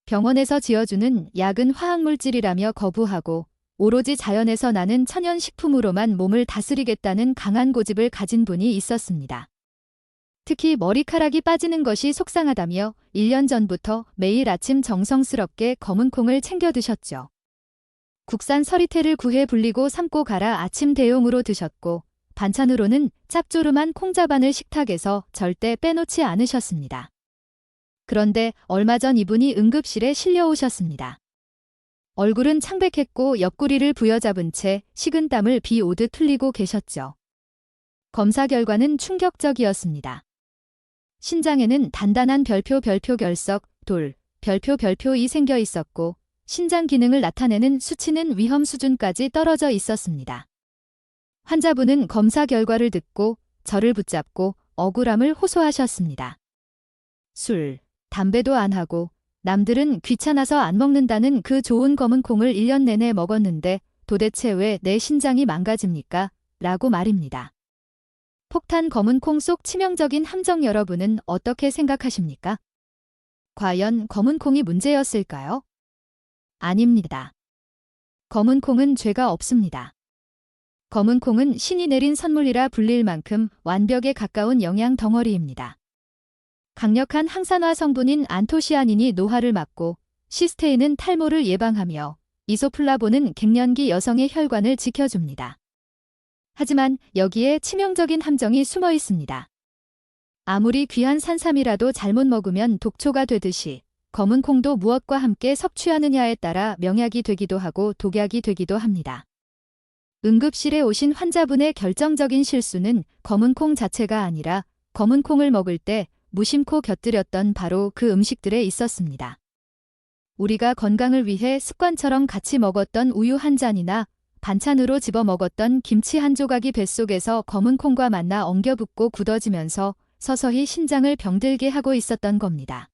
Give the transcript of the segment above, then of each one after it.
병원에서 지어주는 약은 화학물질이라며 거부하고 오로지 자연에서 나는 천연식품으로만 몸을 다스리겠다는 강한 고집을 가진 분이 있었습니다. 특히 머리카락이 빠지는 것이 속상하다며 1년 전부터 매일 아침 정성스럽게 검은 콩을 챙겨 드셨죠. 국산 서리태를 구해 불리고 삶고 갈아 아침 대용으로 드셨고 반찬으로는 짭조름한 콩자반을 식탁에서 절대 빼놓지 않으셨습니다. 그런데 얼마 전 이분이 응급실에 실려오셨습니다. 얼굴은 창백했고 옆구리를 부여잡은 채 식은 땀을 비 오듯 흘리고 계셨죠. 검사 결과는 충격적이었습니다. 신장에는 단단한 별표 결석, 돌, 별표이 생겨 있었고 신장 기능을 나타내는 수치는 위험 수준까지 떨어져 있었습니다. 환자분은 검사 결과를 듣고 저를 붙잡고 억울함을 호소하셨습니다. 술, 담배도 안 하고 남들은 귀찮아서 안 먹는다는 그 좋은 검은 콩을 1년 내내 먹었는데 도대체 왜 내 신장이 망가집니까? 라고 말입니다. 폭탄 검은 콩 속 치명적인 함정 여러분은 어떻게 생각하십니까? 과연 검은 콩이 문제였을까요? 아닙니다. 검은 콩은 죄가 없습니다. 검은 콩은 신이 내린 선물이라 불릴 만큼 완벽에 가까운 영양 덩어리입니다. 강력한 항산화 성분인 안토시아닌이 노화를 막고 시스테인은 탈모를 예방하며 이소플라본은 갱년기 여성의 혈관을 지켜줍니다. 하지만 여기에 치명적인 함정이 숨어 있습니다. 아무리 귀한 산삼이라도 잘못 먹으면 독초가 되듯이 검은 콩도 무엇과 함께 섭취하느냐에 따라 명약이 되기도 하고 독약이 되기도 합니다. 응급실에 오신 환자분의 결정적인 실수는 검은 콩 자체가 아니라 검은 콩을 먹을 때 무심코 곁들였던 바로 그 음식들에 있었습니다. 우리가 건강을 위해 습관처럼 같이 먹었던 우유 한 잔이나 반찬으로 집어 먹었던 김치 한 조각이 뱃속에서 검은 콩과 만나 엉겨붙고 굳어지면서 서서히 신장을 병들게 하고 있었던 겁니다.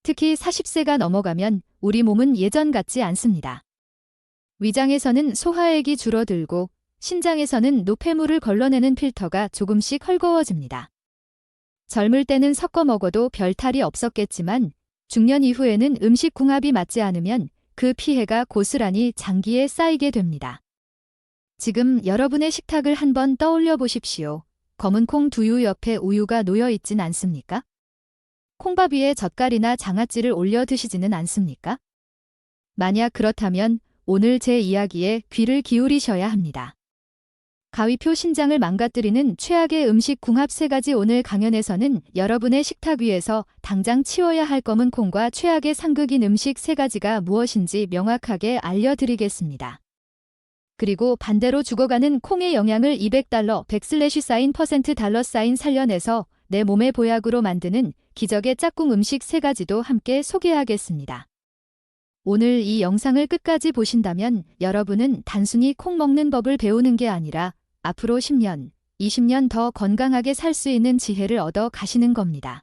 특히 40세가 넘어가면 우리 몸은 예전 같지 않습니다. 위장에서는 소화액이 줄어들고 신장에서는 노폐물을 걸러내는 필터가 조금씩 헐거워집니다. 젊을 때는 섞어 먹어도 별 탈이 없었겠지만 중년 이후에는 음식 궁합이 맞지 않으면 그 피해가 고스란히 장기에 쌓이게 됩니다. 지금 여러분의 식탁을 한번 떠올려 보십시오. 검은 콩 두유 옆에 우유가 놓여 있진 않습니까? 콩밥 위에 젓갈이나 장아찌를 올려 드시지는 않습니까? 만약 그렇다면 오늘 제 이야기에 귀를 기울이셔야 합니다. 가위표 신장을 망가뜨리는 최악의 음식 궁합 3가지. 오늘 강연에서는 여러분의 식탁 위에서 당장 치워야 할 검은 콩과 최악의 상극인 음식 3가지가 무엇인지 명확하게 알려드리겠습니다. 그리고 반대로 죽어가는 콩의 영양을 $200, $100/% 살려내서 내 몸의 보약으로 만드는 기적의 짝꿍 음식 3가지도 함께 소개하겠습니다. 오늘 이 영상을 끝까지 보신다면 여러분은 단순히 콩 먹는 법을 배우는 게 아니라 앞으로 10년, 20년 더 건강하게 살 수 있는 지혜를 얻어 가시는 겁니다.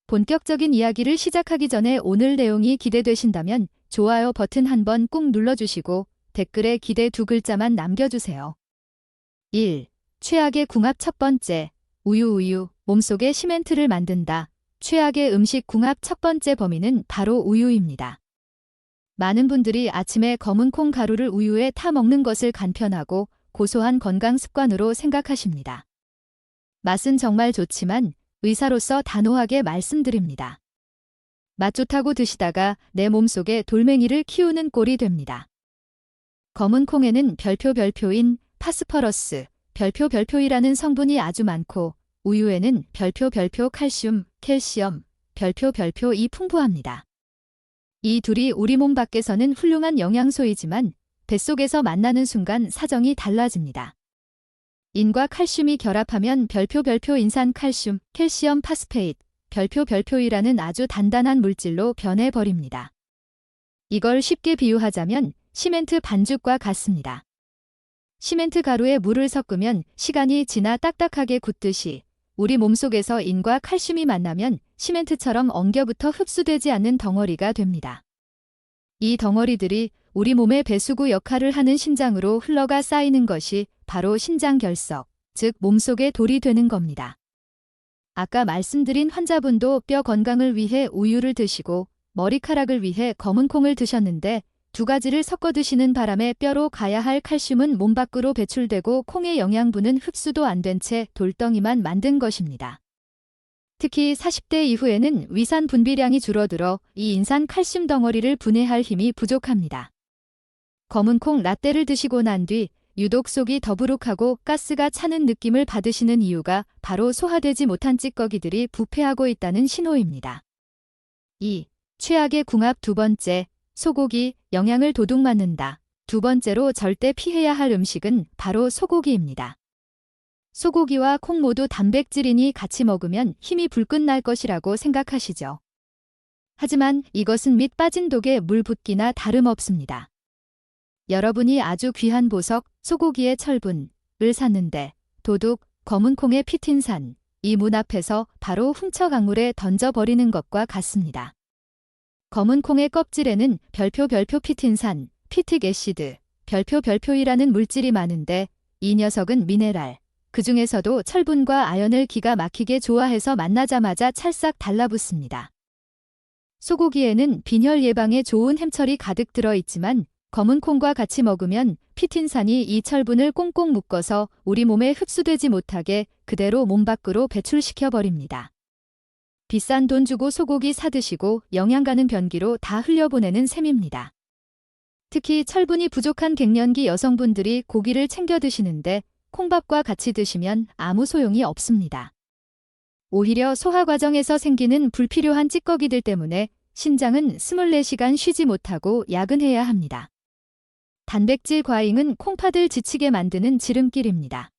본격적인 이야기를 시작하기 전에 오늘 내용이 기대되신다면 좋아요 버튼 한번 꾹 눌러주시고 댓글에 기대 2글자만 남겨주세요. 1. 최악의 궁합. 첫 번째, 우유. 몸속에 시멘트를 만든다. 최악의 음식 궁합 첫 번째 범인은 바로 우유입니다. 많은 분들이 아침에 검은 콩 가루를 우유에 타 먹는 것을 간편하고 고소한 건강 습관으로 생각하십니다. 맛은 정말 좋지만 의사로서 단호하게 말씀드립니다. 맛 좋다고 드시다가 내 몸속에 돌멩이를 키우는 꼴이 됩니다. 검은 콩에는 별표인 파스퍼러스, 별표이라는 성분이 아주 많고 우유에는 별표 칼슘, 캘시엄, 별표이 풍부합니다. 이 둘이 우리 몸 밖에서는 훌륭한 영양소이지만 뱃속에서 만나는 순간 사정이 달라집니다. 인과 칼슘이 결합하면 별표 인산 칼슘, 캘시엄 파스페이트, 별표이라는 아주 단단한 물질로 변해버립니다. 이걸 쉽게 비유하자면 시멘트 반죽과 같습니다. 시멘트 가루에 물을 섞으면 시간이 지나 딱딱하게 굳듯이 우리 몸속에서 인과 칼슘이 만나면 시멘트처럼 엉겨붙어 흡수되지 않는 덩어리가 됩니다. 이 덩어리들이 우리 몸의 배수구 역할을 하는 신장으로 흘러가 쌓이는 것이 바로 신장결석, 즉 몸속의 돌이 되는 겁니다. 아까 말씀드린 환자분도 뼈 건강을 위해 우유를 드시고 머리카락을 위해 검은 콩을 드셨는데 두 가지를 섞어 드시는 바람에 뼈로 가야 할 칼슘은 몸 밖으로 배출되고 콩의 영양분은 흡수도 안 된 채 돌덩이만 만든 것입니다. 특히 40대 이후에는 위산 분비량이 줄어들어 이 인산 칼슘 덩어리를 분해할 힘이 부족합니다. 검은 콩 라떼를 드시고 난 뒤 유독 속이 더부룩하고 가스가 차는 느낌을 받으시는 이유가 바로 소화되지 못한 찌꺼기들이 부패하고 있다는 신호입니다. 2. 최악의 궁합 두 번째, 소고기, 영양을 도둑맞는다. 두 번째로 절대 피해야 할 음식은 바로 소고기입니다. 소고기와 콩 모두 단백질이니 같이 먹으면 힘이 불끈 날 것이라고 생각하시죠. 하지만 이것은 밑 빠진 독에 물 붓기나 다름없습니다. 여러분이 아주 귀한 보석, 소고기의 철분을 샀는데 도둑, 검은 콩의 피틴산, 이 문 앞에서 바로 훔쳐 강물에 던져버리는 것과 같습니다. 검은 콩의 껍질에는 별표 피틴산, 피틱 애시드, 별표이라는 물질이 많은데 이 녀석은 미네랄, 그 중에서도 철분과 아연을 기가 막히게 좋아해서 만나자마자 찰싹 달라붙습니다. 소고기에는 빈혈 예방에 좋은 햄철이 가득 들어있지만 검은 콩과 같이 먹으면 피틴산이 이 철분을 꽁꽁 묶어서 우리 몸에 흡수되지 못하게 그대로 몸 밖으로 배출시켜버립니다. 비싼 돈 주고 소고기 사드시고 영양 가는 변기로 다 흘려보내는 셈입니다. 특히 철분이 부족한 갱년기 여성분들이 고기를 챙겨 드시는데 콩밥과 같이 드시면 아무 소용이 없습니다. 오히려 소화 과정에서 생기는 불필요한 찌꺼기들 때문에 신장은 24시간 쉬지 못하고 야근해야 합니다. 단백질 과잉은 콩팥을 지치게 만드는 지름길입니다.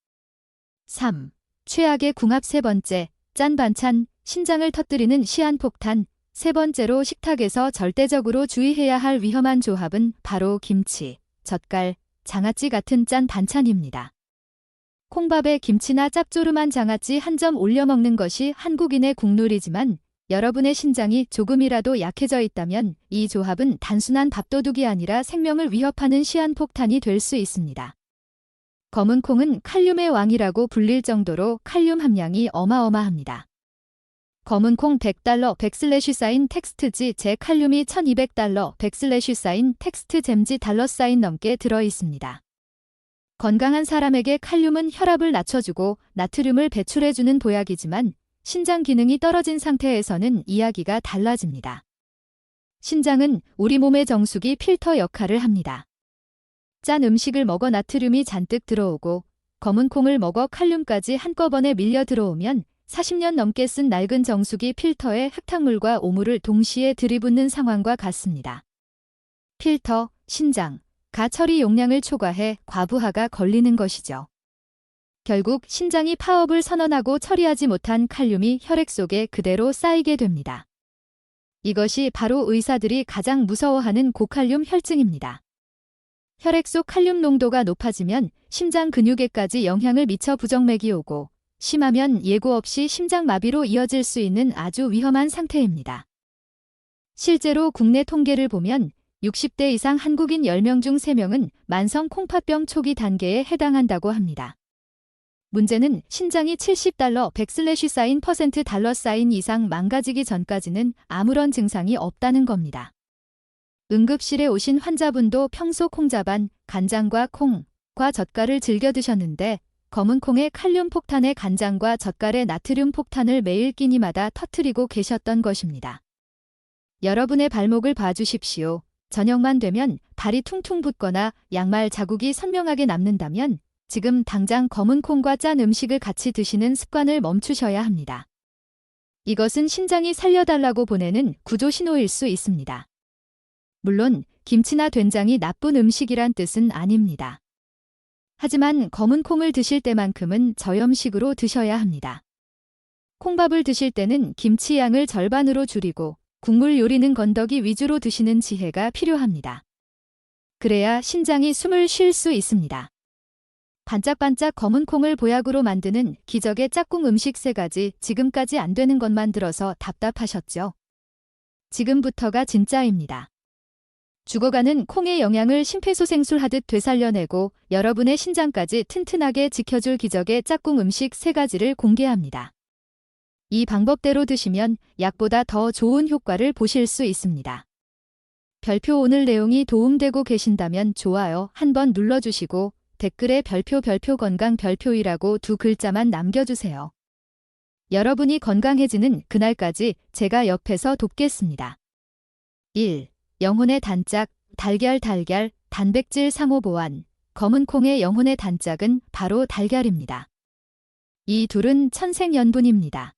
3. 최악의 궁합 세 번째, 짠 반찬, 신장을 터뜨리는 시한폭탄. 세 번째로 식탁에서 절대적으로 주의해야 할 위험한 조합은 바로 김치, 젓갈, 장아찌 같은 짠 반찬입니다. 콩밥에 김치나 짭조름한 장아찌 한 점 올려 먹는 것이 한국인의 국룰이지만 여러분의 신장이 조금이라도 약해져 있다면 이 조합은 단순한 밥도둑이 아니라 생명을 위협하는 시한폭탄이 될 수 있습니다. 검은 콩은 칼륨의 왕이라고 불릴 정도로 칼륨 함량이 어마어마합니다. 검은 콩 100달러 백슬래시사인 텍스트지 제 칼륨이 1200달러 백슬래시사인 텍스트 잼지 달러사인 넘게 들어있습니다. 건강한 사람에게 칼륨은 혈압을 낮춰주고 나트륨을 배출해주는 보약이지만 신장 기능이 떨어진 상태에서는 이야기가 달라집니다. 신장은 우리 몸의 정수기 필터 역할을 합니다. 짠 음식을 먹어 나트륨이 잔뜩 들어오고 검은 콩을 먹어 칼륨까지 한꺼번에 밀려 들어오면 40년 넘게 쓴 낡은 정수기 필터에 흙탕물과 오물을 동시에 들이붓는 상황과 같습니다. 필터, 신장, 가 처리 용량을 초과해 과부하가 걸리는 것이죠. 결국 신장이 파업을 선언하고 처리하지 못한 칼륨이 혈액 속에 그대로 쌓이게 됩니다. 이것이 바로 의사들이 가장 무서워하는 고칼륨 혈증입니다. 혈액 속 칼륨 농도가 높아지면 심장 근육에까지 영향을 미쳐 부정맥이 오고 심하면 예고 없이 심장마비로 이어질 수 있는 아주 위험한 상태입니다. 실제로 국내 통계를 보면 60대 이상 한국인 10명 중 3명은 만성 콩팥병 초기 단계에 해당한다고 합니다. 문제는 신장이 70달러 백슬래시사인 퍼센트 달러 사인 이상 망가지기 전까지는 아무런 증상이 없다는 겁니다. 응급실에 오신 환자분도 평소 콩자반, 간장과 콩과 젓갈을 즐겨 드셨는데 검은 콩의 칼륨 폭탄에 간장과 젓갈의 나트륨 폭탄을 매일 끼니마다 터뜨리고 계셨던 것입니다. 여러분의 발목을 봐주십시오. 저녁만 되면 발이 퉁퉁 붓거나 양말 자국이 선명하게 남는다면 지금 당장 검은 콩과 짠 음식을 같이 드시는 습관을 멈추셔야 합니다. 이것은 신장이 살려달라고 보내는 구조 신호일 수 있습니다. 물론 김치나 된장이 나쁜 음식이란 뜻은 아닙니다. 하지만 검은 콩을 드실 때만큼은 저염식으로 드셔야 합니다. 콩밥을 드실 때는 김치 양을 절반으로 줄이고 국물 요리는 건더기 위주로 드시는 지혜가 필요합니다. 그래야 신장이 숨을 쉴 수 있습니다. 반짝반짝 검은 콩을 보약으로 만드는 기적의 짝꿍 음식 3가지 지금까지 안 되는 것만 들어서 답답하셨죠? 지금부터가 진짜입니다. 죽어가는 콩의 영양을 심폐소생술하듯 되살려내고 여러분의 신장까지 튼튼하게 지켜줄 기적의 짝꿍 음식 3가지를 공개합니다. 이 방법대로 드시면 약보다 더 좋은 효과를 보실 수 있습니다. 별표 오늘 내용이 도움되고 계신다면 좋아요 한번 눌러주시고 댓글에 별표 건강 별표이라고 2글자만 남겨주세요. 여러분이 건강해지는 그날까지 제가 옆에서 돕겠습니다. 1. 영혼의 단짝, 달걀 단백질 상호 보완. 검은 콩의 영혼의 단짝은 바로 달걀입니다. 이 둘은 천생연분입니다.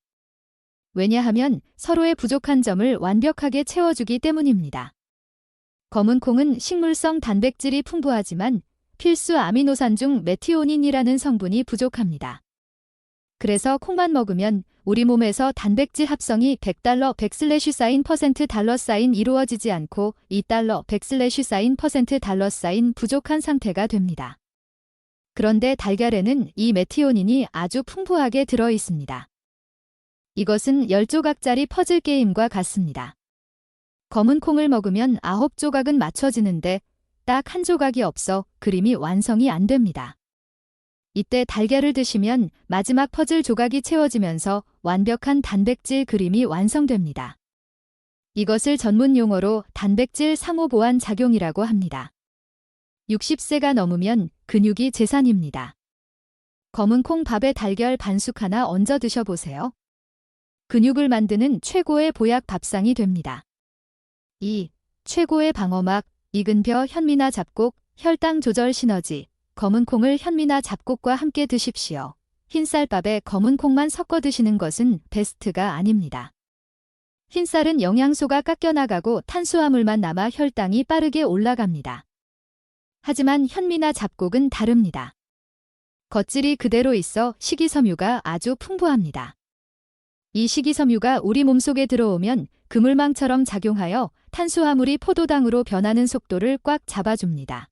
왜냐하면 서로의 부족한 점을 완벽하게 채워주기 때문입니다. 검은 콩은 식물성 단백질이 풍부하지만 필수 아미노산 중 메티오닌이라는 성분이 부족합니다. 그래서 콩만 먹으면 우리 몸에서 단백질 합성이 $100 $100/% 이루어지지 않고 $2 $100/% 부족한 상태가 됩니다. 그런데 달걀에는 이 메티오닌이 아주 풍부하게 들어 있습니다. 이것은 10조각짜리 퍼즐 게임과 같습니다. 검은 콩을 먹으면 9조각은 맞춰지는데 딱 1조각이 없어 그림이 완성이 안 됩니다. 이때 달걀을 드시면 마지막 퍼즐 조각이 채워지면서 완벽한 단백질 그림이 완성됩니다. 이것을 전문 용어로 단백질 상호 보완 작용이라고 합니다. 60세가 넘으면 근육이 재산입니다. 검은 콩 밥에 달걀 반숙 하나 얹어 드셔보세요. 근육을 만드는 최고의 보약 밥상이 됩니다. 2. 최고의 방어막, 이근벼 현미나 잡곡, 혈당 조절 시너지. 검은 콩을 현미나 잡곡과 함께 드십시오. 흰쌀밥에 검은 콩만 섞어 드시는 것은 베스트가 아닙니다. 흰쌀은 영양소가 깎여나가고 탄수화물만 남아 혈당이 빠르게 올라갑니다. 하지만 현미나 잡곡은 다릅니다. 겉질이 그대로 있어 식이섬유가 아주 풍부합니다. 이 식이섬유가 우리 몸속에 들어오면 그물망처럼 작용하여 탄수화물이 포도당으로 변하는 속도를 꽉 잡아줍니다.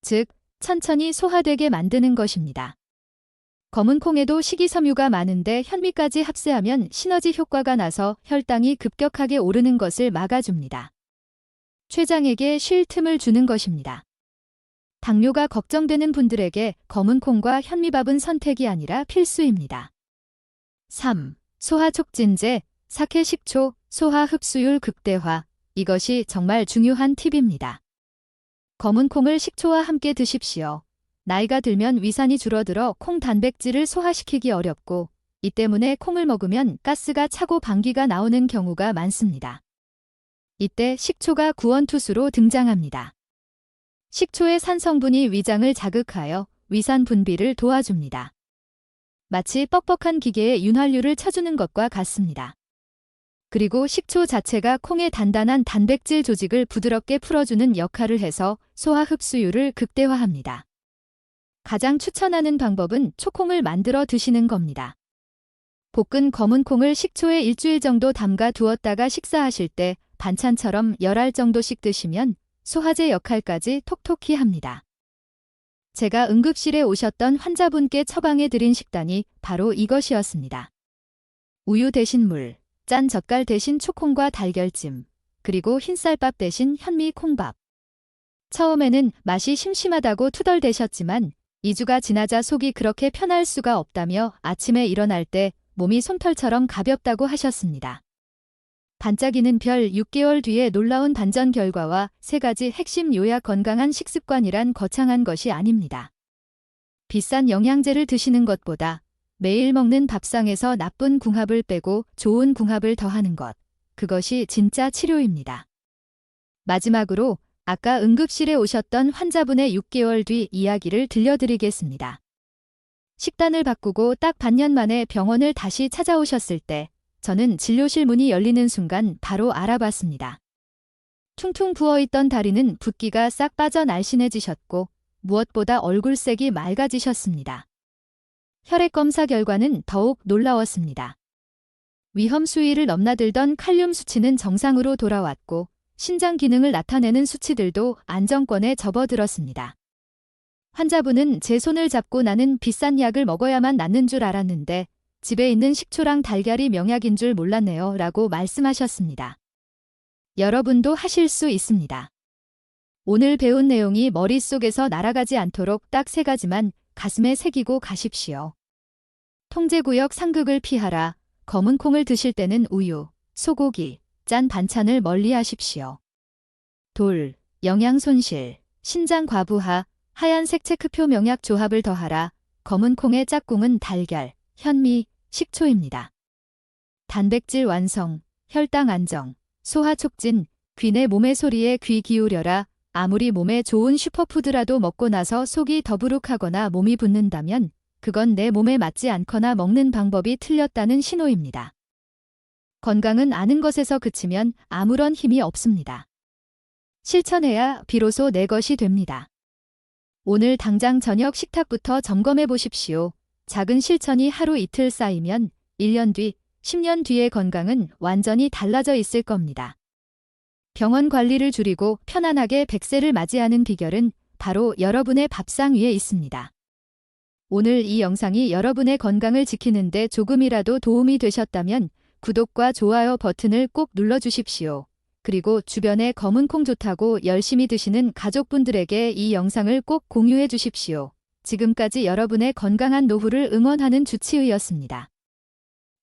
즉, 천천히 소화되게 만드는 것입니다. 검은 콩에도 식이섬유가 많은데 현미까지 합세하면 시너지 효과가 나서 혈당이 급격하게 오르는 것을 막아줍니다. 췌장에게 쉴 틈을 주는 것입니다. 당뇨가 걱정되는 분들에게 검은 콩과 현미밥은 선택이 아니라 필수입니다. 3. 소화 촉진제, 사케 식초, 소화 흡수율 극대화. 이것이 정말 중요한 팁입니다. 검은 콩을 식초와 함께 드십시오. 나이가 들면 위산이 줄어들어 콩 단백질을 소화시키기 어렵고 이 때문에 콩을 먹으면 가스가 차고 방귀가 나오는 경우가 많습니다. 이때 식초가 구원투수로 등장합니다. 식초의 산성분이 위장을 자극하여 위산 분비를 도와줍니다. 마치 뻑뻑한 기계에 윤활유를 쳐주는 것과 같습니다. 그리고 식초 자체가 콩의 단단한 단백질 조직을 부드럽게 풀어주는 역할을 해서 소화 흡수율을 극대화합니다. 가장 추천하는 방법은 초콩을 만들어 드시는 겁니다. 볶은 검은 콩을 식초에 일주일 정도 담가 두었다가 식사하실 때 반찬처럼 10알 정도씩 드시면 소화제 역할까지 톡톡히 합니다. 제가 응급실에 오셨던 환자분께 처방해 드린 식단이 바로 이것이었습니다. 우유 대신 물, 짠 젓갈 대신 초콩과 달걀찜, 그리고 흰쌀밥 대신 현미 콩밥. 처음에는 맛이 심심하다고 투덜대셨지만 2주가 지나자 속이 그렇게 편할 수가 없다며 아침에 일어날 때 몸이 솜털처럼 가볍다고 하셨습니다. 반짝이는 별 6개월 뒤에 놀라운 반전 결과와 3가지 핵심 요약. 건강한 식습관이란 거창한 것이 아닙니다. 비싼 영양제를 드시는 것보다 매일 먹는 밥상에서 나쁜 궁합을 빼고 좋은 궁합을 더하는 것, 그것이 진짜 치료입니다. 마지막으로 아까 응급실에 오셨던 환자분의 6개월 뒤 이야기를 들려드리겠습니다. 식단을 바꾸고 딱 반년 만에 병원을 다시 찾아오셨을 때 저는 진료실 문이 열리는 순간 바로 알아봤습니다. 퉁퉁 부어있던 다리는 붓기가 싹 빠져 날씬해지셨고 무엇보다 얼굴색이 맑아지셨습니다. 혈액 검사 결과는 더욱 놀라웠습니다. 위험 수위를 넘나들던 칼륨 수치는 정상으로 돌아왔고 신장 기능을 나타내는 수치들도 안정권에 접어들었습니다. 환자분은 제 손을 잡고 나는 비싼 약을 먹어야만 낫는 줄 알았는데 집에 있는 식초랑 달걀이 명약인 줄 몰랐네요 라고 말씀하셨습니다. 여러분도 하실 수 있습니다. 오늘 배운 내용이 머릿속에서 날아가지 않도록 딱 3가지만 가슴에 새기고 가십시오. 통제구역 상극을 피하라. 검은 콩을 드실 때는 우유, 소고기, 짠 반찬을 멀리 하십시오. 돌, 영양 손실, 신장 과부하, 하얀색 체크표 명약 조합을 더하라. 검은 콩의 짝꿍은 달걀, 현미, 식초입니다. 단백질 완성, 혈당 안정, 소화 촉진, 귀내 몸의 소리에 귀 기울여라. 아무리 몸에 좋은 슈퍼푸드라도 먹고 나서 속이 더부룩하거나 몸이 붓는다면 그건 내 몸에 맞지 않거나 먹는 방법이 틀렸다는 신호입니다. 건강은 아는 것에서 그치면 아무런 힘이 없습니다. 실천해야 비로소 내 것이 됩니다. 오늘 당장 저녁 식탁부터 점검해 보십시오. 작은 실천이 하루 이틀 쌓이면 1년 뒤, 10년 뒤의 건강은 완전히 달라져 있을 겁니다. 병원 관리를 줄이고 편안하게 100세를 맞이하는 비결은 바로 여러분의 밥상 위에 있습니다. 오늘 이 영상이 여러분의 건강을 지키는 데 조금이라도 도움이 되셨다면 구독과 좋아요 버튼을 꼭 눌러주십시오. 그리고 주변에 검은 콩 좋다고 열심히 드시는 가족분들에게 이 영상을 꼭 공유해 주십시오. 지금까지 여러분의 건강한 노후를 응원하는 주치의였습니다.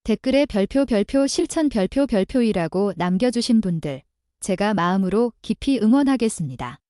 댓글에 별표 실천 별표이라고 남겨주신 분들, 제가 마음으로 깊이 응원하겠습니다.